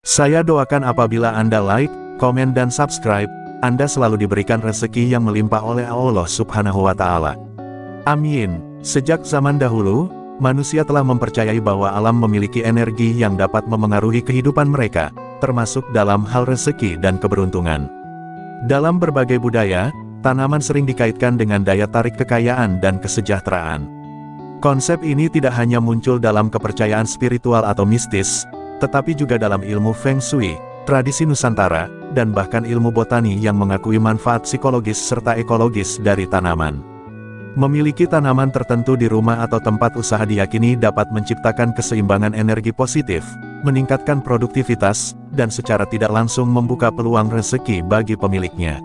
Saya doakan apabila Anda like, komen dan subscribe, Anda selalu diberikan rezeki yang melimpah oleh Allah Subhanahu wa Ta'ala. Amin. Sejak zaman dahulu, manusia telah mempercayai bahwa alam memiliki energi yang dapat memengaruhi kehidupan mereka, termasuk dalam hal rezeki dan keberuntungan. Dalam berbagai budaya, tanaman sering dikaitkan dengan daya tarik kekayaan dan kesejahteraan. Konsep ini tidak hanya muncul dalam kepercayaan spiritual atau mistis, tetapi juga dalam ilmu Feng Shui, tradisi Nusantara, dan bahkan ilmu botani yang mengakui manfaat psikologis serta ekologis dari tanaman. Memiliki tanaman tertentu di rumah atau tempat usaha diyakini dapat menciptakan keseimbangan energi positif, meningkatkan produktivitas, dan secara tidak langsung membuka peluang rezeki bagi pemiliknya.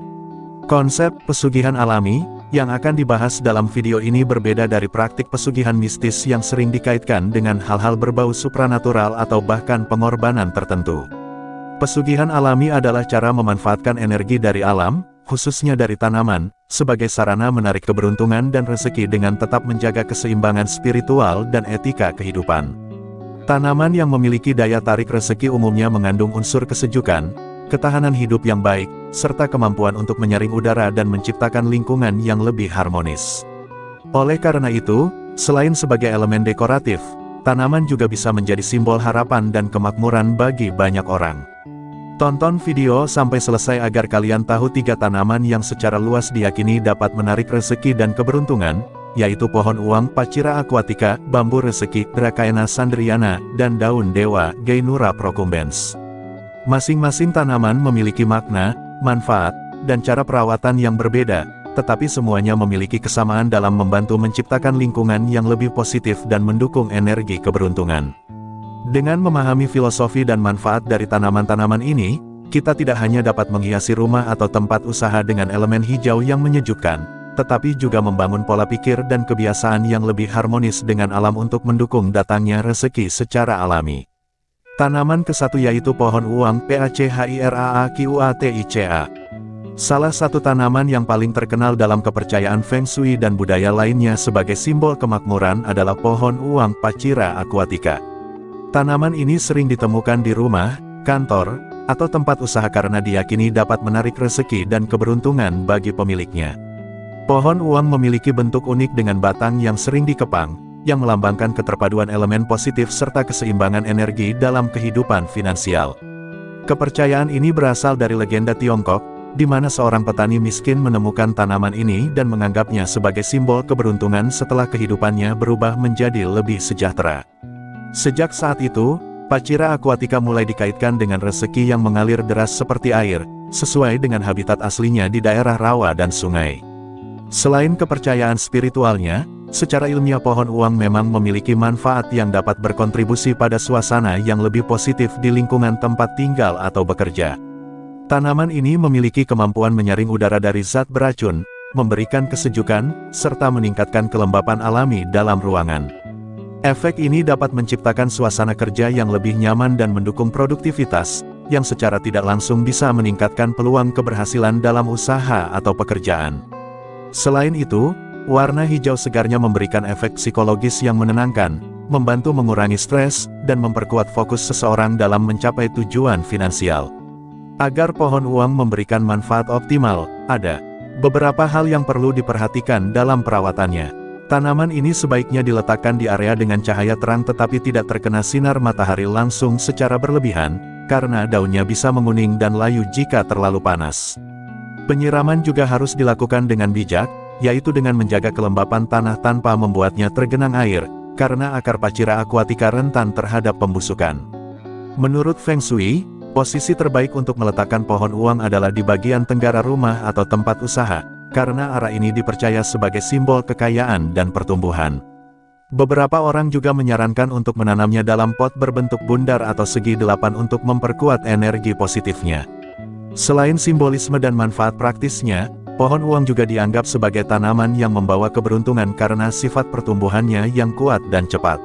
Konsep pesugihan alami yang akan dibahas dalam video ini berbeda dari praktik pesugihan mistis yang sering dikaitkan dengan hal-hal berbau supranatural atau bahkan pengorbanan tertentu. Pesugihan alami adalah cara memanfaatkan energi dari alam, khususnya dari tanaman, sebagai sarana menarik keberuntungan dan rezeki dengan tetap menjaga keseimbangan spiritual dan etika kehidupan. Tanaman yang memiliki daya tarik rezeki umumnya mengandung unsur kesejukan, ketahanan hidup yang baik, serta kemampuan untuk menyaring udara dan menciptakan lingkungan yang lebih harmonis. Oleh karena itu, selain sebagai elemen dekoratif, tanaman juga bisa menjadi simbol harapan dan kemakmuran bagi banyak orang. Tonton video sampai selesai agar kalian tahu 3 tanaman yang secara luas diyakini dapat menarik rezeki dan keberuntungan, yaitu pohon uang Pachira aquatica, bambu rezeki Dracaena sandriana, dan daun dewa Gainura procumbens. Masing-masing tanaman memiliki makna, manfaat, dan cara perawatan yang berbeda, tetapi semuanya memiliki kesamaan dalam membantu menciptakan lingkungan yang lebih positif dan mendukung energi keberuntungan. Dengan memahami filosofi dan manfaat dari tanaman-tanaman ini, kita tidak hanya dapat menghiasi rumah atau tempat usaha dengan elemen hijau yang menyejukkan, tetapi juga membangun pola pikir dan kebiasaan yang lebih harmonis dengan alam untuk mendukung datangnya rezeki secara alami. Tanaman ke-1 yaitu pohon uang Pachiraaqua. Salah satu tanaman yang paling terkenal dalam kepercayaan Feng Shui dan budaya lainnya sebagai simbol kemakmuran adalah pohon uang Pachira aquatica. Tanaman ini sering ditemukan di rumah, kantor, atau tempat usaha karena diyakini dapat menarik rezeki dan keberuntungan bagi pemiliknya. Pohon uang memiliki bentuk unik dengan batang yang sering dikepang, yang melambangkan keterpaduan elemen positif serta keseimbangan energi dalam kehidupan finansial. Kepercayaan ini berasal dari legenda Tiongkok, di mana seorang petani miskin menemukan tanaman ini dan menganggapnya sebagai simbol keberuntungan setelah kehidupannya berubah menjadi lebih sejahtera. Sejak saat itu, Pachira aquatica mulai dikaitkan dengan rezeki yang mengalir deras seperti air, sesuai dengan habitat aslinya di daerah rawa dan sungai. Selain kepercayaan spiritualnya, secara ilmiah pohon uang memang memiliki manfaat yang dapat berkontribusi pada suasana yang lebih positif di lingkungan tempat tinggal atau bekerja. Tanaman ini memiliki kemampuan menyaring udara dari zat beracun, memberikan kesejukan, serta meningkatkan kelembapan alami dalam ruangan. Efek ini dapat menciptakan suasana kerja yang lebih nyaman dan mendukung produktivitas, yang secara tidak langsung bisa meningkatkan peluang keberhasilan dalam usaha atau pekerjaan. Selain itu, warna hijau segarnya memberikan efek psikologis yang menenangkan, membantu mengurangi stres, dan memperkuat fokus seseorang dalam mencapai tujuan finansial. Agar pohon uang memberikan manfaat optimal, ada beberapa hal yang perlu diperhatikan dalam perawatannya. Tanaman ini sebaiknya diletakkan di area dengan cahaya terang tetapi tidak terkena sinar matahari langsung secara berlebihan, karena daunnya bisa menguning dan layu jika terlalu panas. Penyiraman juga harus dilakukan dengan bijak, yaitu dengan menjaga kelembapan tanah tanpa membuatnya tergenang air, karena akar Pachira aquatica rentan terhadap pembusukan. Menurut Feng Shui, posisi terbaik untuk meletakkan pohon uang adalah di bagian tenggara rumah atau tempat usaha, karena arah ini dipercaya sebagai simbol kekayaan dan pertumbuhan. Beberapa orang juga menyarankan untuk menanamnya dalam pot berbentuk bundar atau segi 8 untuk memperkuat energi positifnya. Selain simbolisme dan manfaat praktisnya, pohon uang juga dianggap sebagai tanaman yang membawa keberuntungan karena sifat pertumbuhannya yang kuat dan cepat.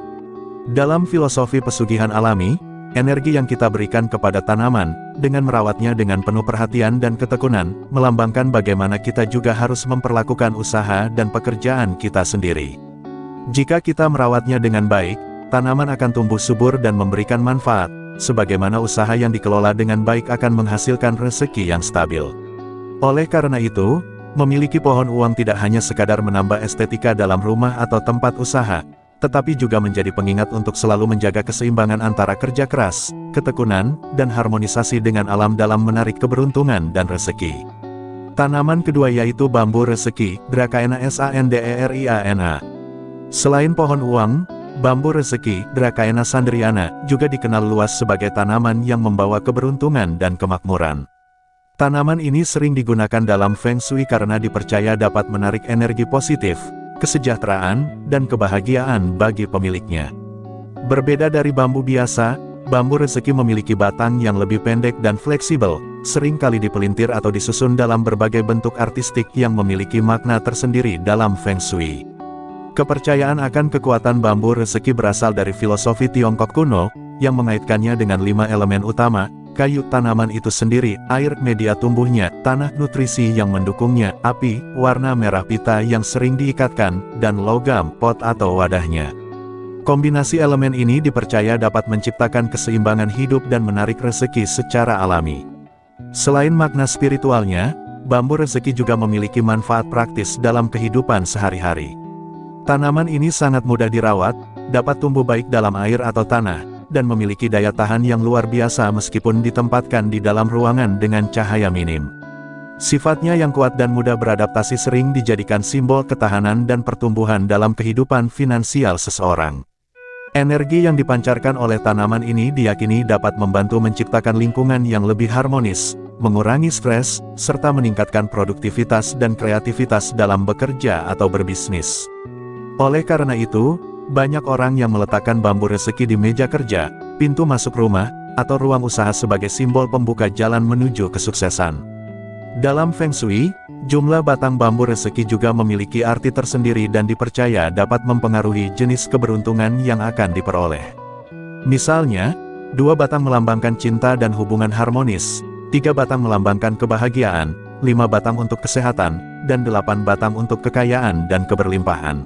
Dalam filosofi pesugihan alami, energi yang kita berikan kepada tanaman, dengan merawatnya dengan penuh perhatian dan ketekunan, melambangkan bagaimana kita juga harus memperlakukan usaha dan pekerjaan kita sendiri. Jika kita merawatnya dengan baik, tanaman akan tumbuh subur dan memberikan manfaat, sebagaimana usaha yang dikelola dengan baik akan menghasilkan rezeki yang stabil. Oleh karena itu, memiliki pohon uang tidak hanya sekadar menambah estetika dalam rumah atau tempat usaha, tetapi juga menjadi pengingat untuk selalu menjaga keseimbangan antara kerja keras, ketekunan, dan harmonisasi dengan alam dalam menarik keberuntungan dan rezeki. Tanaman kedua yaitu bambu rezeki, Dracaena sanderiana. Selain pohon uang, bambu rezeki, Dracaena sanderiana, juga dikenal luas sebagai tanaman yang membawa keberuntungan dan kemakmuran. Tanaman ini sering digunakan dalam Feng Shui karena dipercaya dapat menarik energi positif, kesejahteraan, dan kebahagiaan bagi pemiliknya. Berbeda dari bambu biasa, bambu rezeki memiliki batang yang lebih pendek dan fleksibel, sering kali dipelintir atau disusun dalam berbagai bentuk artistik yang memiliki makna tersendiri dalam Feng Shui. Kepercayaan akan kekuatan bambu rezeki berasal dari filosofi Tiongkok kuno, yang mengaitkannya dengan 5 elemen utama, kayu tanaman itu sendiri, air, media tumbuhnya, tanah, nutrisi yang mendukungnya, api, warna merah pita yang sering diikatkan, dan logam, pot atau wadahnya. Kombinasi elemen ini dipercaya dapat menciptakan keseimbangan hidup dan menarik rezeki secara alami. Selain makna spiritualnya, bambu rezeki juga memiliki manfaat praktis dalam kehidupan sehari-hari. Tanaman ini sangat mudah dirawat, dapat tumbuh baik dalam air atau tanah, dan memiliki daya tahan yang luar biasa meskipun ditempatkan di dalam ruangan dengan cahaya minim. Sifatnya yang kuat dan mudah beradaptasi sering dijadikan simbol ketahanan dan pertumbuhan dalam kehidupan finansial seseorang. Energi yang dipancarkan oleh tanaman ini diyakini dapat membantu menciptakan lingkungan yang lebih harmonis, mengurangi stres, serta meningkatkan produktivitas dan kreativitas dalam bekerja atau berbisnis. Oleh karena itu, banyak orang yang meletakkan bambu rezeki di meja kerja, pintu masuk rumah, atau ruang usaha sebagai simbol pembuka jalan menuju kesuksesan. Dalam Feng Shui, jumlah batang bambu rezeki juga memiliki arti tersendiri dan dipercaya dapat mempengaruhi jenis keberuntungan yang akan diperoleh. Misalnya, 2 batang melambangkan cinta dan hubungan harmonis, 3 batang melambangkan kebahagiaan, 5 batang untuk kesehatan, dan 8 batang untuk kekayaan dan keberlimpahan.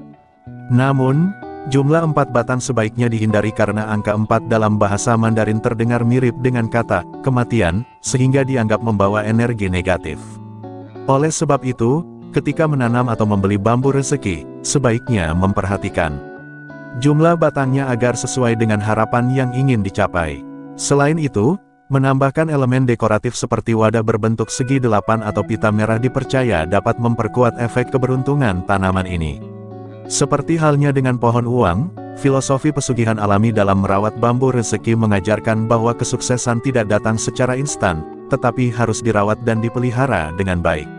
Namun, jumlah 4 batang sebaiknya dihindari karena angka 4 dalam bahasa Mandarin terdengar mirip dengan kata kematian, sehingga dianggap membawa energi negatif. Oleh sebab itu, ketika menanam atau membeli bambu rezeki, sebaiknya memperhatikan jumlah batangnya agar sesuai dengan harapan yang ingin dicapai. Selain itu, menambahkan elemen dekoratif seperti wadah berbentuk segi 8 atau pita merah dipercaya dapat memperkuat efek keberuntungan tanaman ini. Seperti halnya dengan pohon uang, filosofi pesugihan alami dalam merawat bambu rezeki mengajarkan bahwa kesuksesan tidak datang secara instan, tetapi harus dirawat dan dipelihara dengan baik.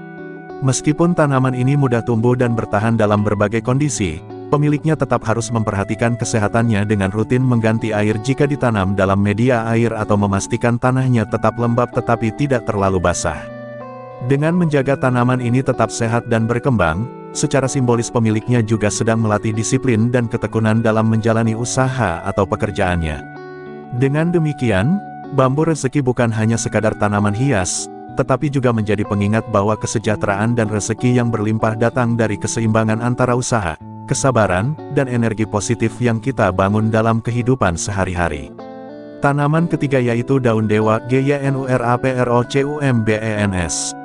Meskipun tanaman ini mudah tumbuh dan bertahan dalam berbagai kondisi, pemiliknya tetap harus memperhatikan kesehatannya dengan rutin mengganti air jika ditanam dalam media air atau memastikan tanahnya tetap lembab tetapi tidak terlalu basah. Dengan menjaga tanaman ini tetap sehat dan berkembang, secara simbolis pemiliknya juga sedang melatih disiplin dan ketekunan dalam menjalani usaha atau pekerjaannya. Dengan demikian, bambu rezeki bukan hanya sekadar tanaman hias, tetapi juga menjadi pengingat bahwa kesejahteraan dan rezeki yang berlimpah datang dari keseimbangan antara usaha, kesabaran, dan energi positif yang kita bangun dalam kehidupan sehari-hari. Tanaman ketiga yaitu daun dewa, Gyanuraprocumbens.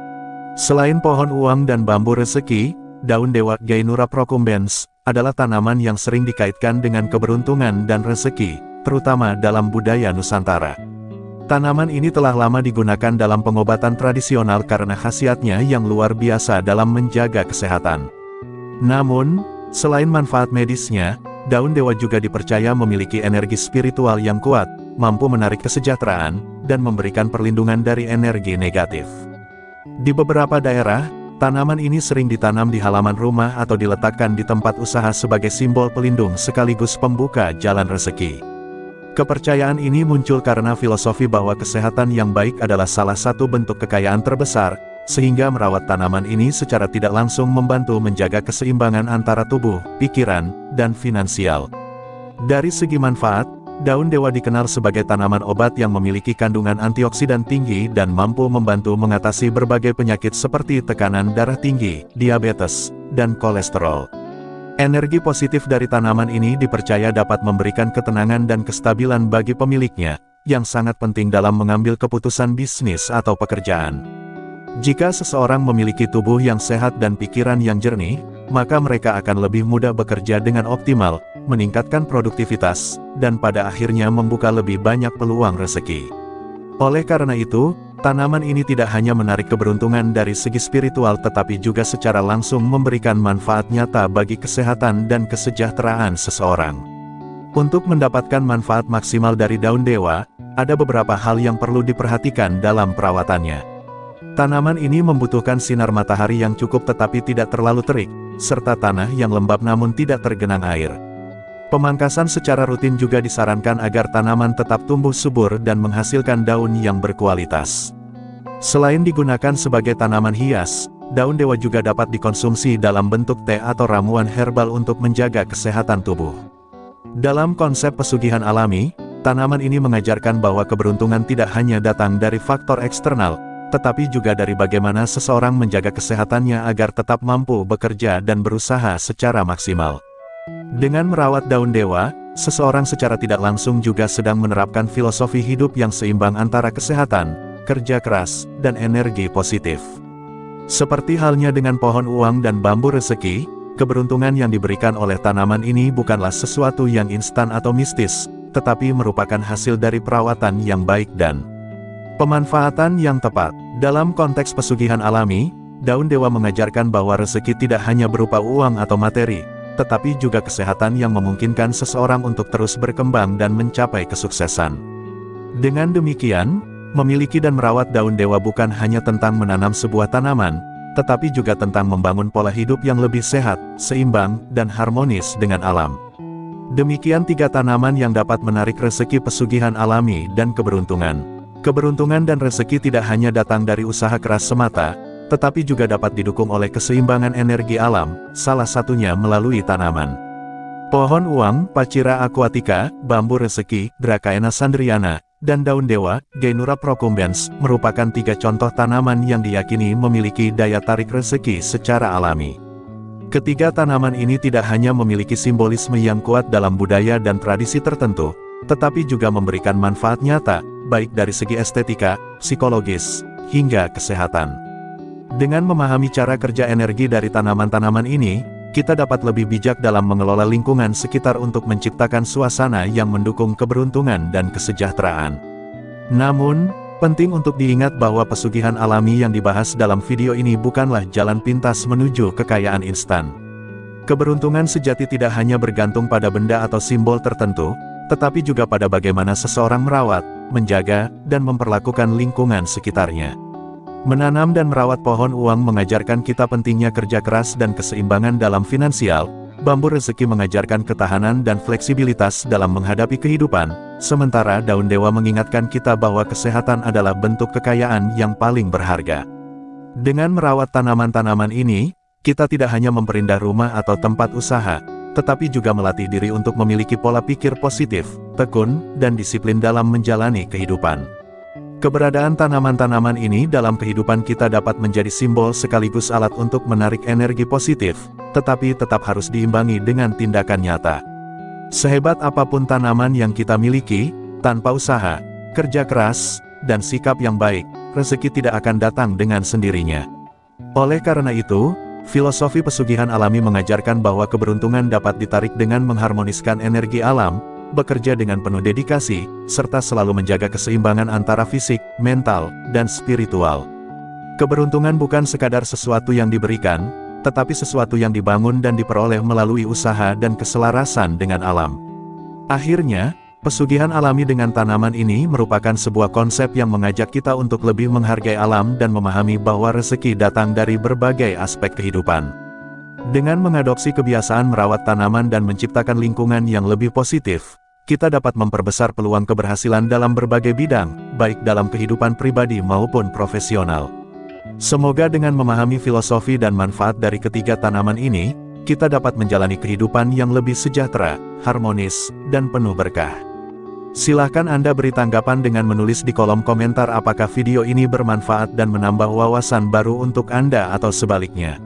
Selain pohon uang dan bambu rezeki, daun dewa, Gyanura procumbens, adalah tanaman yang sering dikaitkan dengan keberuntungan dan rezeki, terutama dalam budaya Nusantara. Tanaman ini telah lama digunakan dalam pengobatan tradisional karena khasiatnya yang luar biasa dalam menjaga kesehatan. Namun, selain manfaat medisnya, daun dewa juga dipercaya memiliki energi spiritual yang kuat, mampu menarik kesejahteraan, dan memberikan perlindungan dari energi negatif. Di beberapa daerah, tanaman ini sering ditanam di halaman rumah atau diletakkan di tempat usaha sebagai simbol pelindung sekaligus pembuka jalan rezeki. Kepercayaan ini muncul karena filosofi bahwa kesehatan yang baik adalah salah satu bentuk kekayaan terbesar, sehingga merawat tanaman ini secara tidak langsung membantu menjaga keseimbangan antara tubuh, pikiran, dan finansial. Dari segi manfaat, daun dewa dikenal sebagai tanaman obat yang memiliki kandungan antioksidan tinggi dan mampu membantu mengatasi berbagai penyakit seperti tekanan darah tinggi, diabetes, dan kolesterol. Energi positif dari tanaman ini dipercaya dapat memberikan ketenangan dan kestabilan bagi pemiliknya, yang sangat penting dalam mengambil keputusan bisnis atau pekerjaan. Jika seseorang memiliki tubuh yang sehat dan pikiran yang jernih, maka mereka akan lebih mudah bekerja dengan optimal, meningkatkan produktivitas, dan pada akhirnya membuka lebih banyak peluang rezeki. Oleh karena itu, tanaman ini tidak hanya menarik keberuntungan dari segi spiritual tetapi juga secara langsung memberikan manfaat nyata bagi kesehatan dan kesejahteraan seseorang. Untuk mendapatkan manfaat maksimal dari daun dewa, ada beberapa hal yang perlu diperhatikan dalam perawatannya. Tanaman ini membutuhkan sinar matahari yang cukup tetapi tidak terlalu terik, serta tanah yang lembab namun tidak tergenang air. Pemangkasan secara rutin juga disarankan agar tanaman tetap tumbuh subur dan menghasilkan daun yang berkualitas. Selain digunakan sebagai tanaman hias, daun dewa juga dapat dikonsumsi dalam bentuk teh atau ramuan herbal untuk menjaga kesehatan tubuh. Dalam konsep pesugihan alami, tanaman ini mengajarkan bahwa keberuntungan tidak hanya datang dari faktor eksternal, tetapi juga dari bagaimana seseorang menjaga kesehatannya agar tetap mampu bekerja dan berusaha secara maksimal. Dengan merawat daun dewa, seseorang secara tidak langsung juga sedang menerapkan filosofi hidup yang seimbang antara kesehatan, kerja keras, dan energi positif. Seperti halnya dengan pohon uang dan bambu rezeki, keberuntungan yang diberikan oleh tanaman ini bukanlah sesuatu yang instan atau mistis, tetapi merupakan hasil dari perawatan yang baik dan pemanfaatan yang tepat. Dalam konteks pesugihan alami, daun dewa mengajarkan bahwa rezeki tidak hanya berupa uang atau materi, tetapi juga kesehatan yang memungkinkan seseorang untuk terus berkembang dan mencapai kesuksesan. Dengan demikian, memiliki dan merawat daun dewa bukan hanya tentang menanam sebuah tanaman, tetapi juga tentang membangun pola hidup yang lebih sehat, seimbang, dan harmonis dengan alam. Demikian 3 tanaman yang dapat menarik rezeki pesugihan alami dan keberuntungan. Keberuntungan dan rezeki tidak hanya datang dari usaha keras semata, tetapi juga dapat didukung oleh keseimbangan energi alam, salah satunya melalui tanaman. Pohon uang, Pachira aquatica, bambu rezeki, Dracaena sandriana, dan daun dewa, Gainura procumbens, merupakan 3 contoh tanaman yang diyakini memiliki daya tarik rezeki secara alami. Ketiga tanaman ini tidak hanya memiliki simbolisme yang kuat dalam budaya dan tradisi tertentu, tetapi juga memberikan manfaat nyata, baik dari segi estetika, psikologis, hingga kesehatan. Dengan memahami cara kerja energi dari tanaman-tanaman ini, kita dapat lebih bijak dalam mengelola lingkungan sekitar untuk menciptakan suasana yang mendukung keberuntungan dan kesejahteraan. Namun, penting untuk diingat bahwa pesugihan alami yang dibahas dalam video ini bukanlah jalan pintas menuju kekayaan instan. Keberuntungan sejati tidak hanya bergantung pada benda atau simbol tertentu, tetapi juga pada bagaimana seseorang merawat, menjaga, dan memperlakukan lingkungan sekitarnya. Menanam dan merawat pohon uang mengajarkan kita pentingnya kerja keras dan keseimbangan dalam finansial, bambu rezeki mengajarkan ketahanan dan fleksibilitas dalam menghadapi kehidupan, sementara daun dewa mengingatkan kita bahwa kesehatan adalah bentuk kekayaan yang paling berharga. Dengan merawat tanaman-tanaman ini, kita tidak hanya memperindah rumah atau tempat usaha, tetapi juga melatih diri untuk memiliki pola pikir positif, tekun, dan disiplin dalam menjalani kehidupan. Keberadaan tanaman-tanaman ini dalam kehidupan kita dapat menjadi simbol sekaligus alat untuk menarik energi positif, tetapi tetap harus diimbangi dengan tindakan nyata. Sehebat apapun tanaman yang kita miliki, tanpa usaha, kerja keras, dan sikap yang baik, rezeki tidak akan datang dengan sendirinya. Oleh karena itu, filosofi pesugihan alami mengajarkan bahwa keberuntungan dapat ditarik dengan mengharmoniskan energi alam, bekerja dengan penuh dedikasi, serta selalu menjaga keseimbangan antara fisik, mental, dan spiritual. Keberuntungan bukan sekadar sesuatu yang diberikan, tetapi sesuatu yang dibangun dan diperoleh melalui usaha dan keselarasan dengan alam. Akhirnya, pesugihan alami dengan tanaman ini merupakan sebuah konsep yang mengajak kita untuk lebih menghargai alam dan memahami bahwa rezeki datang dari berbagai aspek kehidupan. Dengan mengadopsi kebiasaan merawat tanaman dan menciptakan lingkungan yang lebih positif, kita dapat memperbesar peluang keberhasilan dalam berbagai bidang, baik dalam kehidupan pribadi maupun profesional. Semoga dengan memahami filosofi dan manfaat dari ketiga tanaman ini, kita dapat menjalani kehidupan yang lebih sejahtera, harmonis, dan penuh berkah. Silahkan Anda beri tanggapan dengan menulis di kolom komentar apakah video ini bermanfaat dan menambah wawasan baru untuk Anda atau sebaliknya.